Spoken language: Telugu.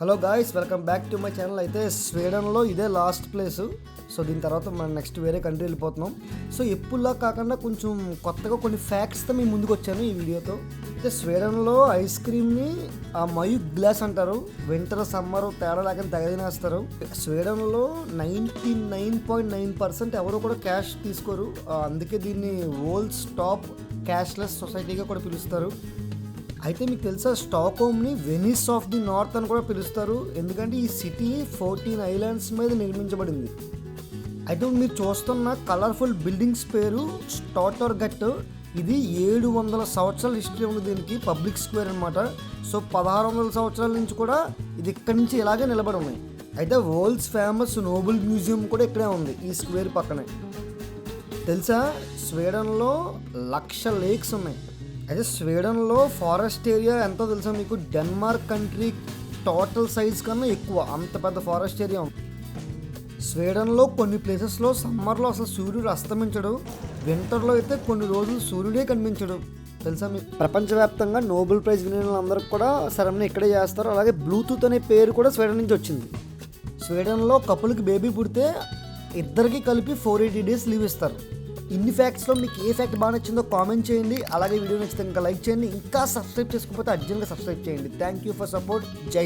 Hello guys, welcome back to my channel. అయితే స్వీడన్లో ఇదే లాస్ట్ ప్లేసు. సో దీని తర్వాత మనం నెక్స్ట్ వేరే కంట్రీ వెళ్ళిపోతున్నాం. సో ఎప్పుడులా కాకుండా కొంచెం కొత్తగా కొన్ని ఫ్యాక్ట్స్తో మీ ముందుకు వచ్చాను ఈ వీడియోతో. అయితే స్వీడన్లో ఐస్ క్రీమ్ని మయూక్ గ్లాస్ అంటారు. వింటర్ సమ్మర్ తేడా లేకుండా తెగదినేస్తారు. స్వీడన్లో 99.9% ఎవరు కూడా క్యాష్ తీసుకోరు. అందుకే దీన్ని వరల్డ్స్ టాప్ క్యాష్లెస్ సొసైటీగా కూడా పిలుస్తారు. అయితే మీకు తెలుసా, స్టాక్హోమ్ని వెనిస్ ఆఫ్ ది నార్త్ అని కూడా పిలుస్తారు. ఎందుకంటే ఈ సిటీ 14 ఐలాండ్స్ మీద నిర్మించబడింది. అయితే మీరు చూస్తున్న కలర్ఫుల్ బిల్డింగ్స్ పేరు స్టాటర్గట్. ఇది 700 సంవత్సరాల హిస్టరీ ఉంది దీనికి. పబ్లిక్ స్క్వేర్ అనమాట. సో 1600 సంవత్సరాల నుంచి కూడా ఇది ఇక్కడి నుంచి ఇలాగే నిలబడి ఉన్నాయి. అయితే వరల్డ్స్ ఫేమస్ నోబెల్ మ్యూజియం కూడా ఇక్కడే ఉంది ఈ స్క్వేర్ పక్కనే. తెలుసా, స్వీడన్లో 1,00,000 లేక్స్ ఉన్నాయి. అయితే స్వీడన్లో ఫారెస్ట్ ఏరియా ఎంతో తెలుసా మీకు? డెన్మార్క్ కంట్రీ టోటల్ సైజ్ కన్నా ఎక్కువ, అంత పెద్ద ఫారెస్ట్ ఏరియా ఉంది. స్వీడన్లో కొన్ని ప్లేసెస్లో సమ్మర్లో అసలు సూర్యుడు అస్తమించడు. వింటర్లో అయితే కొన్ని రోజులు సూర్యుడే కనిపించడు. తెలుసా మీకు? ప్రపంచవ్యాప్తంగా నోబెల్ ప్రైజ్ విన్న వాళ్ళందరికీ కూడా సెరమనీ ఇక్కడే చేస్తారు. అలాగే బ్లూటూత్ అనే పేరు కూడా స్వీడన్ నుంచి వచ్చింది. స్వీడన్లో కపుల్కి బేబీ పుడితే ఇద్దరికి కలిపి 480 days లీవ్ ఇస్తారు. ఇన్ని ఫ్యాక్ట్స్లో మీకు ఏ ఫ్యాక్ట్ బాగా నచ్చిందో కామెంట్ చేయండి. అలాగే వీడియో నచ్చితే ఇంకా లైక్ చేయండి. ఇంకా సబ్స్క్రైబ్ చేసుకోకపోతే అర్జెంట్గా సబ్స్క్రైబ్ చేయండి. Thank you for support. జై